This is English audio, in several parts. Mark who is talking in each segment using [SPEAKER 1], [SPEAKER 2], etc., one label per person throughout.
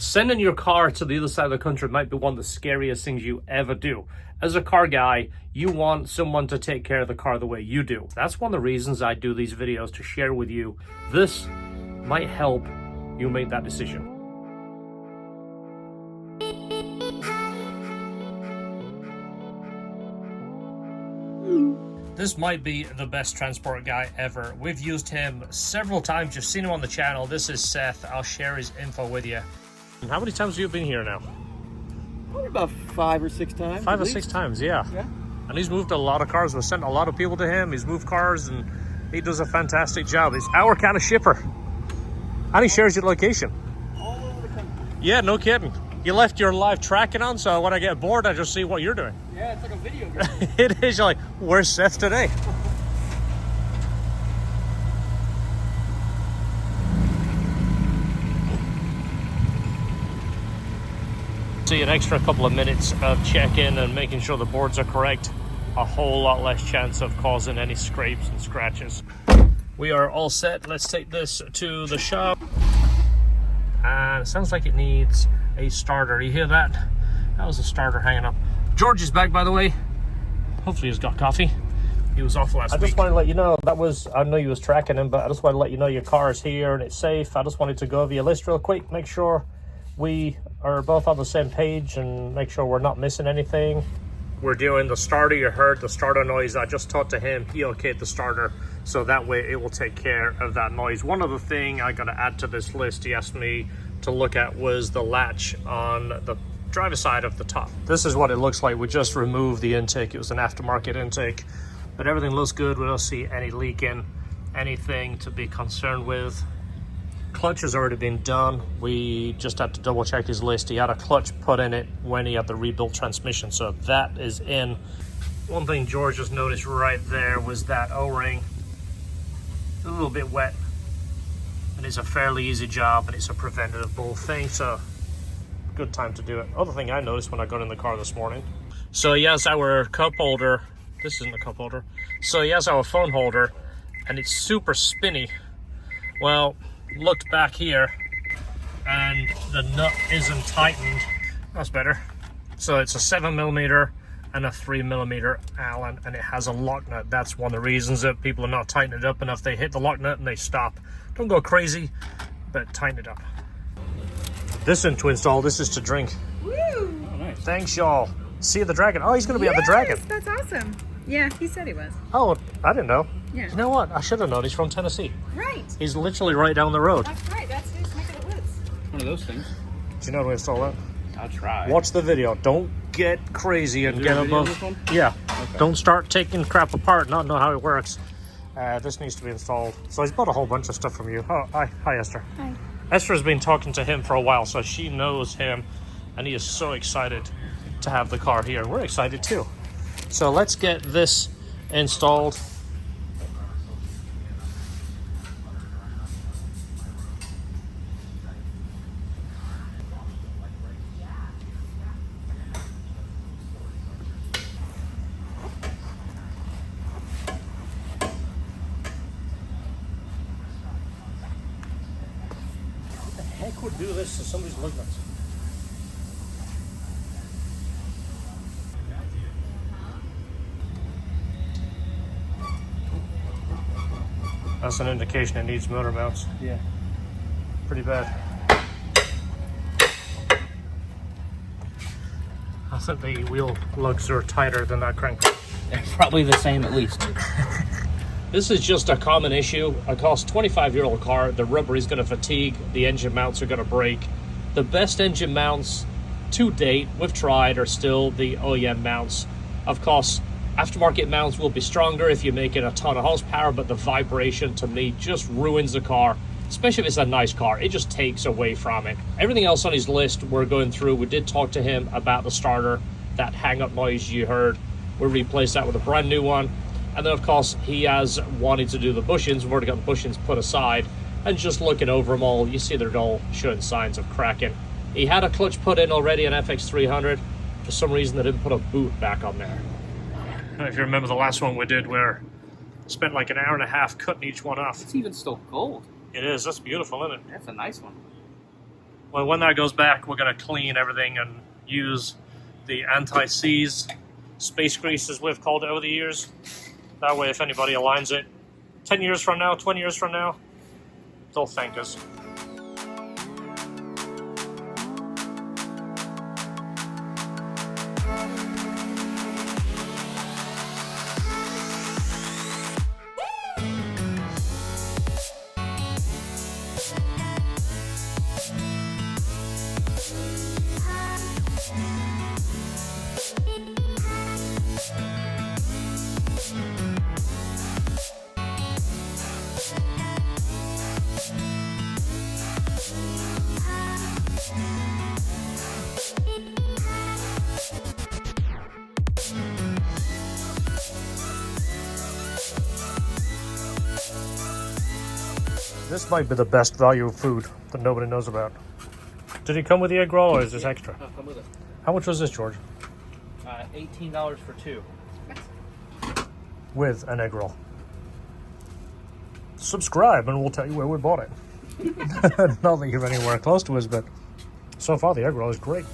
[SPEAKER 1] Sending your car to the other side of the country might be one of the scariest things you ever do. As a car guy, you want someone to take care of the car the way you do. That's one of the reasons I do these videos, to share with you. This might help you make that decision. This might be the best transport guy ever. We've used him several times. You've seen him on the channel. This is Seth. I'll share his info with you. How many times have you been here now?
[SPEAKER 2] Probably about 5 or 6 times.
[SPEAKER 1] 5 or 6 times, yeah. And he's moved a lot of cars. We've sent a lot of people to him. He's moved cars and he does a fantastic job. He's our kind of shipper. And he shares your location.
[SPEAKER 2] All over the country.
[SPEAKER 1] Yeah, no kidding. You left your live tracking on, so when I get bored, I just see what you're doing.
[SPEAKER 2] Yeah, it's like a video game.
[SPEAKER 1] It is. You're like, where's Seth today? See, an extra couple of minutes of check-in and making sure the boards are correct. A whole lot less chance of causing any scrapes and scratches. We are all set. Let's take this to the shop. And it sounds like it needs a starter. You hear that? That was a starter hanging up. George is back, by the way. Hopefully he's got coffee. He was off last week. I just wanted to let you know, I know you was tracking him, but I just wanted to let you know your car is here and it's safe. I just wanted to go over your list real quick, make sure we are both on the same page and make sure we're not missing anything. We're doing the starter. You heard the starter noise. I just talked to him. He okayed the starter, so that way it will take care of that noise. One other thing I got to add to this list he asked me to look at was the latch on the driver's side of the top. This is what it looks like. We just removed the intake. It was an aftermarket intake, but everything looks good. We don't see any leaking, anything to be concerned with. Clutch has already been done. We just had to double check his list. He had a clutch put in it when he had the rebuilt transmission, so that is in. One thing George just noticed right there was that O-ring, a little bit wet, and it's a fairly easy job, and it's a preventable thing, so good time to do it. Other thing I noticed when I got in the car this morning, so he has our cup holder. This isn't a cup holder. So he has our phone holder, and it's super spinny. Well, looked back here and the nut isn't tightened. That's better. So it's a 7mm and a 3mm Allen, and it has a lock nut. That's one of the reasons that people are not tightening it up enough. They hit the lock nut and they stop. Don't go crazy, but tighten it up. This isn't to install, this is to drink.
[SPEAKER 3] Woo!
[SPEAKER 2] Oh, nice.
[SPEAKER 1] Thanks, y'all. See the Dragon. Oh, he's gonna be on the Dragon.
[SPEAKER 3] That's awesome. Yeah, he said he was.
[SPEAKER 1] Oh, I didn't know.
[SPEAKER 3] Yeah.
[SPEAKER 1] You know what? I should have known. He's from Tennessee.
[SPEAKER 3] Right.
[SPEAKER 1] He's literally right down the road.
[SPEAKER 3] That's right. That's his neck of the woods.
[SPEAKER 2] One of those things.
[SPEAKER 1] Do you know how to install that?
[SPEAKER 2] I'll try.
[SPEAKER 1] Watch the video. Don't get crazy and get above.
[SPEAKER 2] This one?
[SPEAKER 1] Yeah.
[SPEAKER 2] Okay.
[SPEAKER 1] Don't start taking crap apart, not know how it works. This needs to be installed. So he's bought a whole bunch of stuff from you. Oh, hi, Esther.
[SPEAKER 3] Hi.
[SPEAKER 1] Esther's been talking to him for a while, so she knows him, and he is so excited to have the car here. We're excited too. So let's get this installed. Who the heck would do this to somebody's ligaments? That's an indication it needs motor mounts.
[SPEAKER 2] Yeah.
[SPEAKER 1] Pretty bad. I think the wheel lugs are tighter than that crank.
[SPEAKER 2] They're probably the same at least.
[SPEAKER 1] This is just a common issue. A cost 25-year-old car, the rubber is going to fatigue, the engine mounts are going to break. The best engine mounts to date, we've tried, are still the OEM mounts. Of course, aftermarket mounts will be stronger if you make it a ton of horsepower, but the vibration to me just ruins the car, especially if it's a nice car. It just takes away from it. Everything else on his list we're going through. We did talk to him about the starter, that hang-up noise you heard. We'll replace that with a brand new one. And then, of course, he has wanted to do the bushings. We've already got the bushings put aside. And just looking over them all, you see they're all showing signs of cracking. He had a clutch put in already, an FX300. For some reason, they didn't put a boot back on there. If you remember the last one we did, where we spent like an hour and a half cutting each one off.
[SPEAKER 2] It's even still gold.
[SPEAKER 1] It is. That's beautiful, isn't it?
[SPEAKER 2] That's a nice one.
[SPEAKER 1] Well, when that goes back, we're going to clean everything and use the anti-seize space grease, as we've called it over the years. That way, if anybody aligns it 10 years from now, 20 years from now, they'll thank us. This might be the best value of food that nobody knows about. Did it come with the egg roll, or is this extra?
[SPEAKER 2] No, come with it.
[SPEAKER 1] How much was this, George?
[SPEAKER 2] $18 for 2.
[SPEAKER 1] With an egg roll. Subscribe and we'll tell you where we bought it. Not that you're anywhere close to us, but so far the egg roll is great.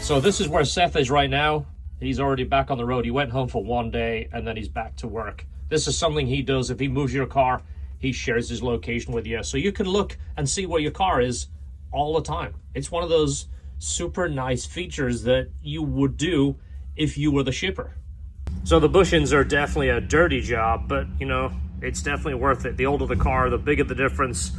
[SPEAKER 1] So this is where Seth is right now. He's already back on the road. He went home for one day and then he's back to work. This is something he does. If he moves your car, he shares his location with you. So you can look and see where your car is all the time. It's one of those super nice features that you would do if you were the shipper. So the bushings are definitely a dirty job, but you know, it's definitely worth it. The older the car, the bigger the difference.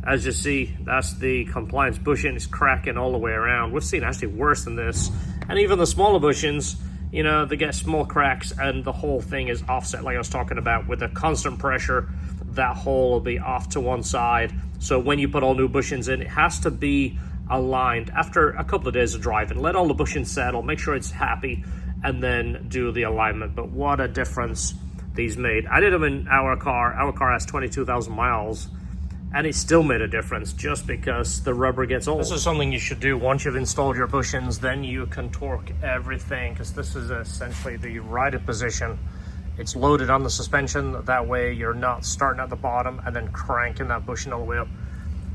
[SPEAKER 1] As you see, that's the compliance bushing. It's cracking all the way around. We've seen actually worse than this. And even the smaller bushings, you know, they get small cracks and the whole thing is offset, like I was talking about. With the constant pressure, that hole will be off to one side. So when you put all new bushings in, it has to be aligned after a couple of days of driving. Let all the bushings settle, make sure it's happy, and then do the alignment. But what a difference these made. I did them in our car. Our car has 22,000 miles. And it still made a difference just because the rubber gets old. This is something you should do once you've installed your bushings. Then you can torque everything, because this is essentially the rider position. It's loaded on the suspension. That way you're not starting at the bottom and then cranking that bushing all the way up.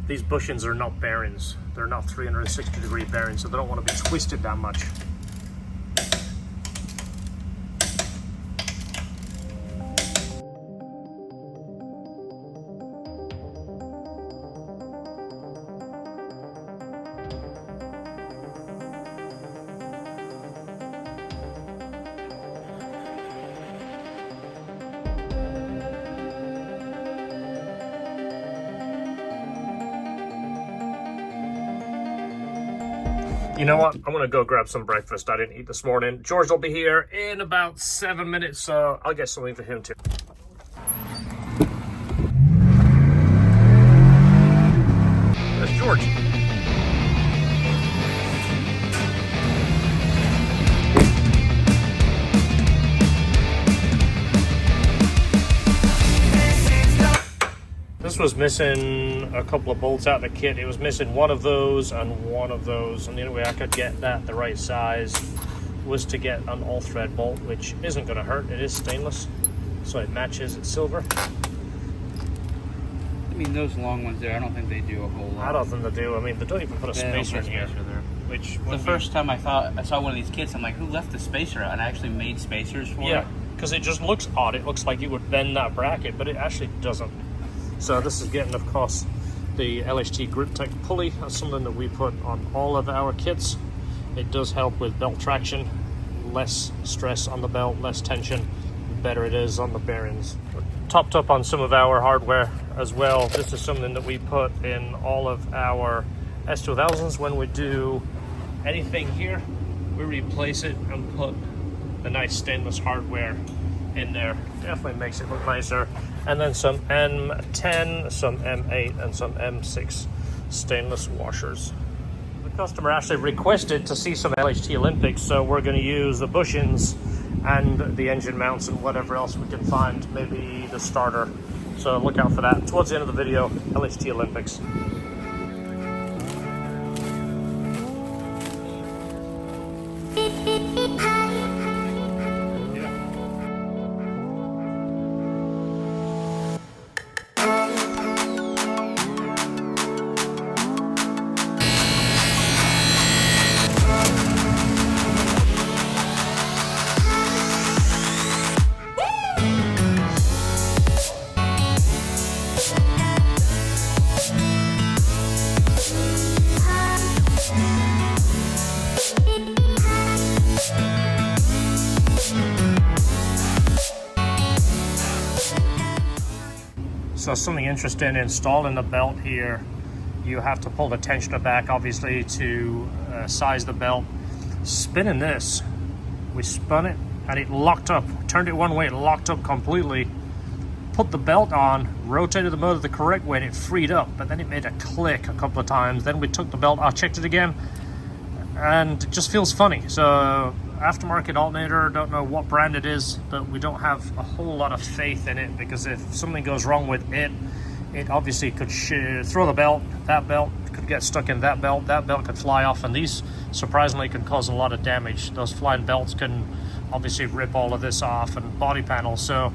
[SPEAKER 1] These bushings are not bearings. They're not 360-degree bearings, so they don't want to be twisted that much. You know what? I'm gonna go grab some breakfast. I didn't eat this morning. George will be here in about 7 minutes, so I'll get something for him too. That's George. This was missing a couple of bolts out of the kit. It was missing one of those and one of those, and the only way I could get that the right size was to get an all-thread bolt, which isn't going to hurt. It is stainless, so it matches. It's silver.
[SPEAKER 2] I mean, those long ones there, I don't think they do a whole lot.
[SPEAKER 1] I don't think they do. I mean, they don't even put a spacer in here.
[SPEAKER 2] There.
[SPEAKER 1] Which
[SPEAKER 2] The first time I saw one of these kits, I'm like, who left the spacer out? And I actually made spacers for it.
[SPEAKER 1] Yeah, because it just looks odd. It looks like you would bend that bracket, but it actually doesn't. So this is getting, of course, the LHT Grip Tech pulley. That's something that we put on all of our kits. It does help with belt traction. Less stress on the belt, less tension, the better it is on the bearings. We're topped up on some of our hardware as well. This is something that we put in all of our S2000s. When we do anything here, we replace it and put the nice stainless hardware in there. Definitely makes it look nicer. And then some M10, some M8, and some M6 stainless washers. The customer actually requested to see some LHT Olympics, so we're going to use the bushings and the engine mounts and whatever else we can find, maybe the starter. So look out for that. Towards the end of the video, LHT Olympics.
[SPEAKER 4] Hi.
[SPEAKER 1] So something interesting, installing the belt here, you have to pull the tensioner back, obviously, to size the belt. Spinning this, we spun it and it locked up. Turned it one way, it locked up completely. Put the belt on, rotated the motor the correct way, and it freed up, but then it made a click a couple of times. Then we took the belt, I checked it again, and it just feels funny. So aftermarket alternator, don't know what brand it is, but we don't have a whole lot of faith in it, because if something goes wrong with it, it obviously could throw the belt, that belt could get stuck in that belt could fly off, and these surprisingly can cause a lot of damage. Those flying belts can obviously rip all of this off, and body panels. So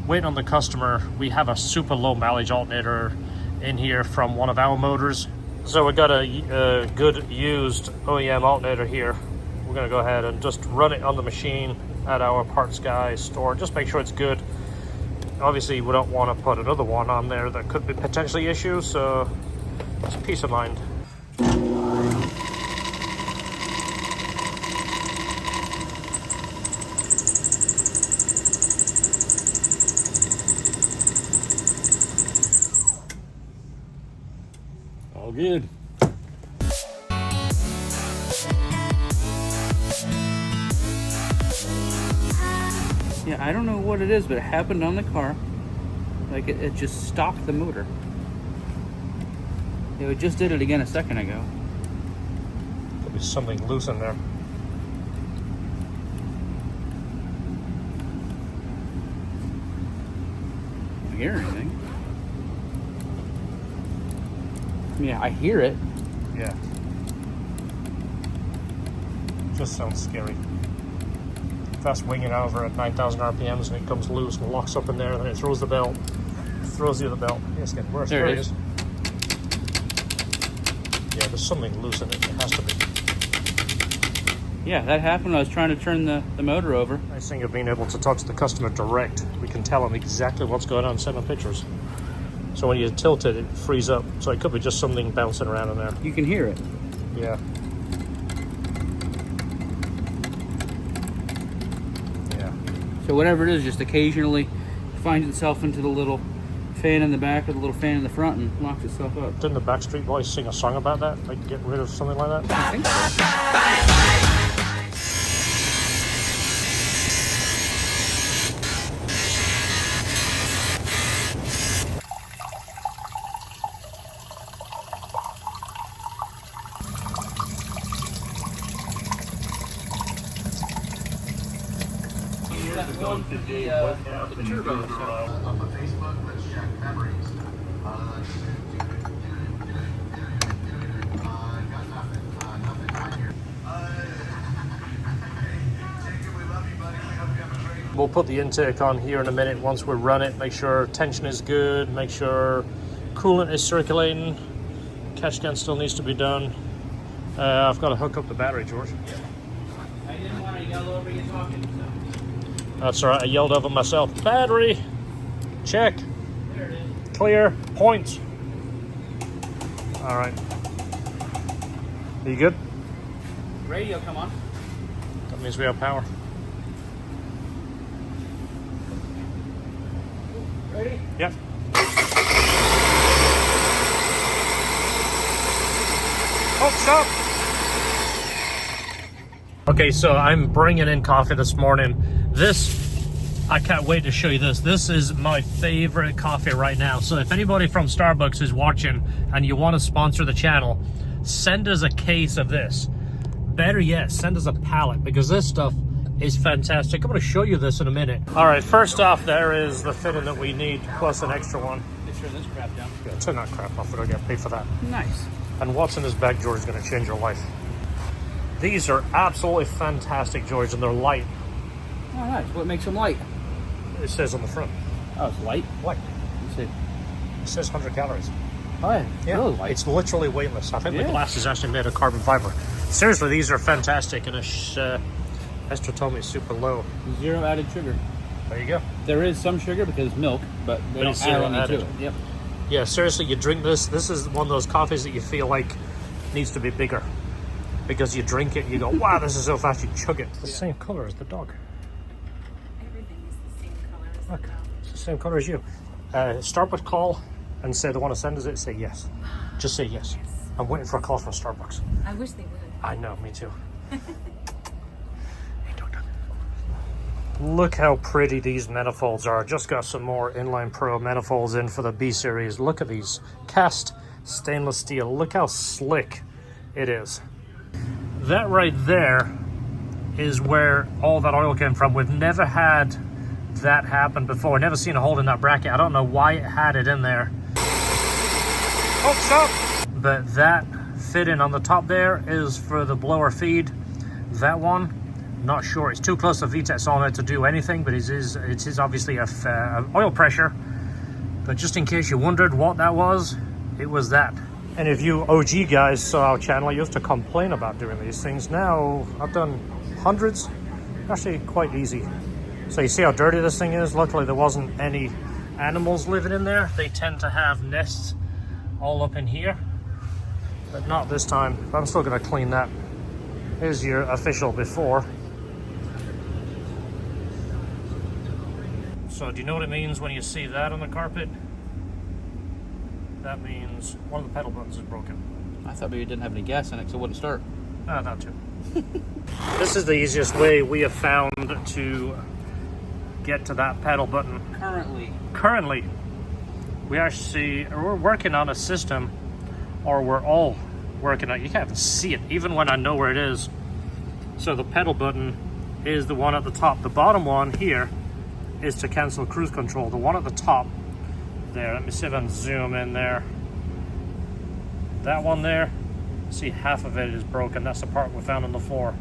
[SPEAKER 1] waiting on the customer. We have a super low mileage alternator in here from one of our motors. So we got a good used OEM alternator here. We're gonna go ahead and just run it on the machine at our parts guy store. Just make sure it's good. Obviously we don't want to put another one on there that could be potentially issues, so it's peace of mind. All good.
[SPEAKER 2] Yeah, I don't know what it is, but it happened on the car. Like it just stopped the motor. Yeah, it just did it again a second ago.
[SPEAKER 1] Could be something loose in there.
[SPEAKER 2] I don't hear anything. Yeah, I hear it.
[SPEAKER 1] Yeah. Just sounds scary. Fast winging over at 9,000 RPMs and it comes loose and locks up in there, and then it throws the belt, throws the other belt. Yeah, it's getting worse.
[SPEAKER 2] There it is.
[SPEAKER 1] Yeah, there's something loose in it. It has to be.
[SPEAKER 2] Yeah, that happened when I was trying to turn the motor over.
[SPEAKER 1] Nice thing of being able to talk to the customer direct. We can tell them exactly what's going on and send them pictures. So when you tilt it, it frees up. So it could be just something bouncing around in there.
[SPEAKER 2] You can hear it.
[SPEAKER 1] Yeah.
[SPEAKER 2] So whatever it is, just occasionally finds itself into the little fan in the back or the little fan in the front and locks itself up.
[SPEAKER 1] Didn't the Backstreet Boys sing a song about that? Like get rid of something like that?
[SPEAKER 2] I think so. The turbo.
[SPEAKER 1] We'll put the intake on here in a minute once we run it. Make sure tension is good. Make sure coolant is circulating. Catch can still needs to be done. I've got to hook up the battery, George.
[SPEAKER 2] I didn't want to yell over you talking, so.
[SPEAKER 1] That's all right. I yelled over myself. Battery. Check.
[SPEAKER 2] There it is.
[SPEAKER 1] Clear. Points. All right. Are you good?
[SPEAKER 2] Radio, come on.
[SPEAKER 1] That means we have power.
[SPEAKER 2] Ready?
[SPEAKER 1] Yep. Oh, stop. Okay, so I'm bringing in coffee this morning. I can't wait to show you this. This is my favorite coffee right now. So if anybody from Starbucks is watching and you want to sponsor the channel, send us a case of this. Better yet, send us a pallet, because this stuff is fantastic. I'm going to show you this in a minute. All right, first off, there is the fitting that we need, plus an extra one.
[SPEAKER 2] Let's turn this crap down.
[SPEAKER 1] Yeah, turn that crap off. We don't get paid for that.
[SPEAKER 2] Nice.
[SPEAKER 1] And what's in this bag, George, is going to change your life. These are absolutely fantastic, George, and they're light.
[SPEAKER 2] Oh, nice. What makes them light?
[SPEAKER 1] It says on the front.
[SPEAKER 2] Oh, it's light?
[SPEAKER 1] Light.
[SPEAKER 2] Let's see.
[SPEAKER 1] It says 100 calories.
[SPEAKER 2] Oh, yeah.
[SPEAKER 1] Yeah,
[SPEAKER 2] Really light.
[SPEAKER 1] it's literally weightless. I think the
[SPEAKER 2] Yeah.
[SPEAKER 1] glass is actually made of carbon fiber. Seriously, these are fantastic, and Esther told me it's super low.
[SPEAKER 2] Zero added sugar.
[SPEAKER 1] There you go.
[SPEAKER 2] There is some sugar because it's milk, but they
[SPEAKER 1] But it's
[SPEAKER 2] don't add
[SPEAKER 1] zero
[SPEAKER 2] any
[SPEAKER 1] added.
[SPEAKER 2] to it. Yep.
[SPEAKER 1] Yeah, seriously, you drink this. This is one of those coffees that you feel like needs to be bigger. Because you drink it, you go, wow, this is so fast, you chug it. It's the same color as the dog.
[SPEAKER 3] Everything is the same color as
[SPEAKER 1] Look,
[SPEAKER 3] the dog.
[SPEAKER 1] it's the same color as you. Starbucks call and say they want to send us it, say yes. Just say yes. I'm waiting for a call from Starbucks.
[SPEAKER 3] I wish they would.
[SPEAKER 1] I know, me too. Look how pretty these manifolds are. Just got some more Inline Pro manifolds in for the B series. Look at these cast stainless steel. Look how slick it is. That right there is where all that oil came from. We've never had that happen before. Never seen a hole in that bracket. I don't know why it had it in there. Oh, stop! But that fitting on the top there is for the blower feed. That one, not sure. It's too close to VTEC solenoid to do anything, but it is obviously a oil pressure. But just in case you wondered what that was, it was that. And if you OG guys saw our channel, I used to complain about doing these things. Now I've done hundreds, actually quite easy. So you see how dirty this thing is? Luckily there wasn't any animals living in there. They tend to have nests all up in here, but not this time. But I'm still gonna clean that. Here's your official before. So do you know what it means when you see that on the carpet? That means one of the pedal buttons is broken.
[SPEAKER 2] I thought maybe it didn't have any gas in it, so it wouldn't start.
[SPEAKER 1] That too. This is the easiest way we have found to get to that pedal button. Currently, we're working on a system, or we're all working on it. You can't even see it, even when I know where it is. So the pedal button is the one at the top. The bottom one here is to cancel cruise control. The one at the top there, let me see if I can zoom in there. That one there, see half of it is broken. That's the part we found on the floor.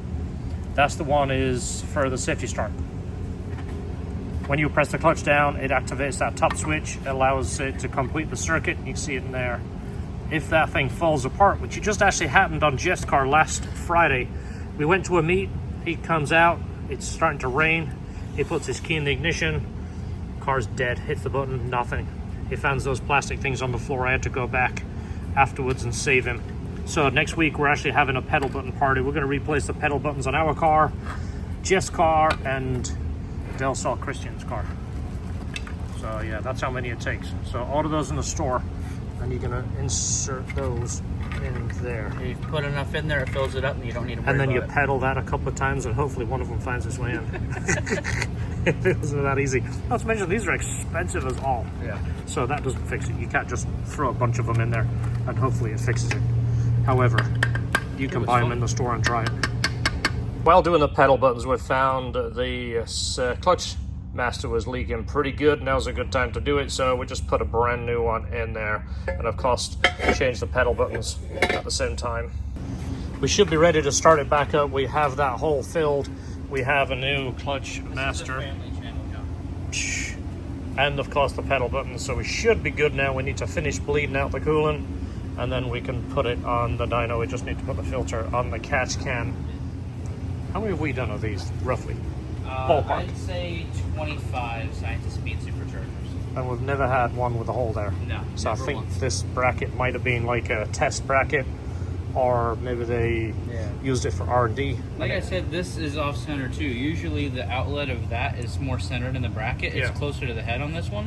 [SPEAKER 1] That's the one is for the safety start. When you press the clutch down, it activates that top switch. It allows it to complete the circuit. You can see it in there. If that thing falls apart, which it just actually happened on Jeff's car last Friday. We went to a meet, he comes out, it's starting to rain. He puts his key in the ignition, car's dead, hits the button, nothing. He finds those plastic things on the floor. I had to go back afterwards and save him. So next week we're actually having a pedal button party. We're gonna replace the pedal buttons on our car, Jeff's car, and Del Sol Christian's car. So yeah, that's how many it takes. So order those in the store, and you're gonna insert those in there.
[SPEAKER 2] You put enough in there, it fills it up, and you don't need to worry
[SPEAKER 1] and then
[SPEAKER 2] about
[SPEAKER 1] you
[SPEAKER 2] it.
[SPEAKER 1] pedal that a couple of times, and hopefully one of them finds its way in. It isn't that easy. Not to mention these are expensive as all.
[SPEAKER 2] Yeah.
[SPEAKER 1] So that doesn't fix it. You can't just throw a bunch of them in there and hopefully it fixes it. However, you can buy them in the store and try it. While doing the pedal buttons, we found the clutch master was leaking pretty good. Now's a good time to do it, so we just put a brand new one in there, and of course change the pedal buttons at the same time. We should be ready to start it back up. We have that hole filled. We have a new clutch master, and of course the pedal buttons, so we should be good now. We need to finish bleeding out the coolant, and then we can put it on the dyno. We just need to put the filter on the catch can. How many have we done of these, roughly? Ballpark.
[SPEAKER 2] I'd say 25 scientist speed superchargers.
[SPEAKER 1] And we've never had one with a hole there.
[SPEAKER 2] No,
[SPEAKER 1] so I think
[SPEAKER 2] once.
[SPEAKER 1] this bracket might have been like a test bracket, or maybe they used it for R&D.
[SPEAKER 2] Like I said, this is off center too. Usually the outlet of that is more centered in the bracket. It's closer to the head on this one,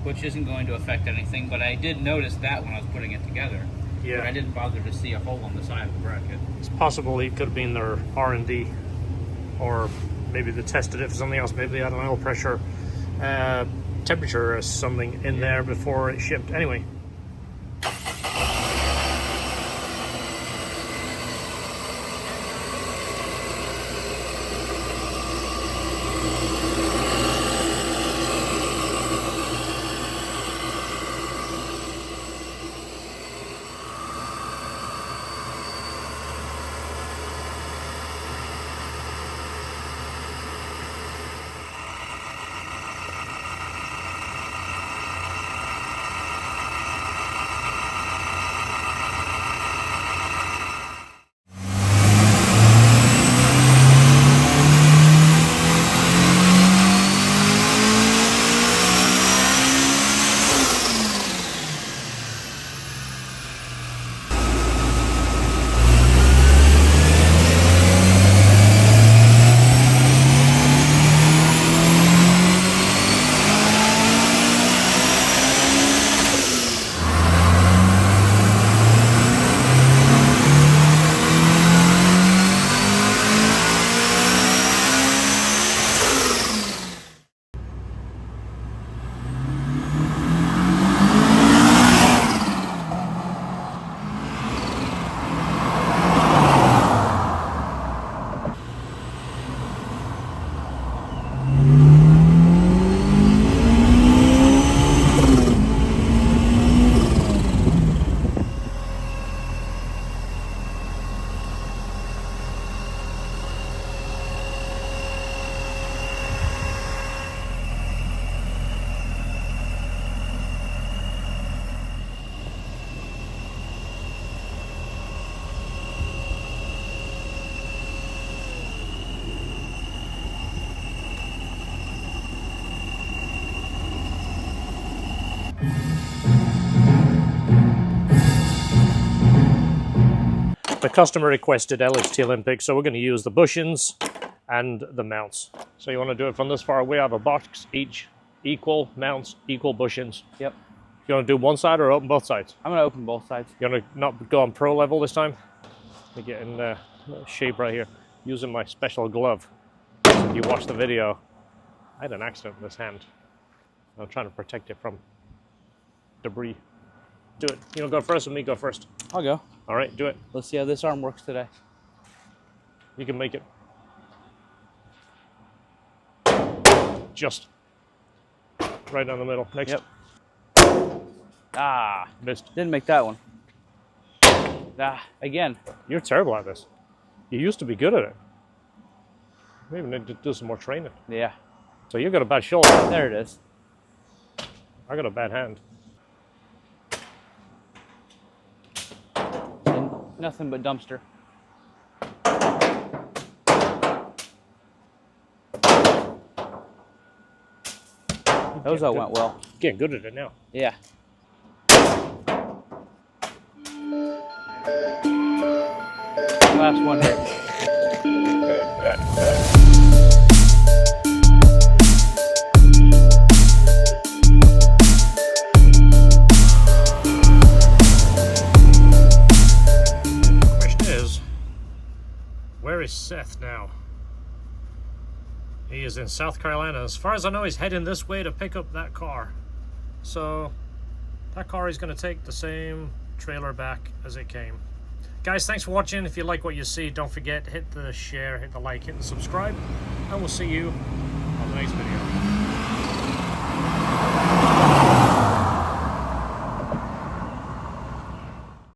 [SPEAKER 2] which isn't going to affect anything. But I did notice that when I was putting it together.
[SPEAKER 1] Yeah.
[SPEAKER 2] But I didn't bother to see a hole on the side of the bracket.
[SPEAKER 1] It's possible it could have been their R&D, or maybe they tested it for something else. Maybe they had an oil pressure, temperature or something in there before it shipped. Anyway. the customer requested LHT Olympic, so we're going to use the bushings and the mounts. So you want to do it from this far away. I have a box, each equal mounts, equal bushings.
[SPEAKER 2] Yep.
[SPEAKER 1] You want to do one side or open both sides?
[SPEAKER 2] I'm going to open both sides.
[SPEAKER 1] You want to not go on pro level this time? Let me get in shape right here, using my special glove. If you watch the video, I had an accident with this hand. I'm trying to protect it from debris. Do it. You want to go first or me go first?
[SPEAKER 2] I'll go.
[SPEAKER 1] All right, do it.
[SPEAKER 2] Let's see how this arm works today.
[SPEAKER 1] You can make it. Just right down the middle. Next.
[SPEAKER 2] Yep. Ah,
[SPEAKER 1] Missed.
[SPEAKER 2] didn't make that one. Ah, again.
[SPEAKER 1] You're terrible at this. You used to be good at it. Maybe need to do some more training.
[SPEAKER 2] Yeah.
[SPEAKER 1] So you got a bad shoulder.
[SPEAKER 2] There it is.
[SPEAKER 1] I got a bad hand.
[SPEAKER 2] And nothing but dumpster. Those all went well.
[SPEAKER 1] Getting good at it now.
[SPEAKER 2] Yeah. Last one here.
[SPEAKER 1] Question is, where is Seth now? He is in South Carolina. As far as I know, he's heading this way to pick up that car. So that car is going to take the same trailer back as it came. Guys, thanks for watching. If you like what you see, don't forget, hit the share, hit the like, hit the subscribe, and we'll see you on the next video.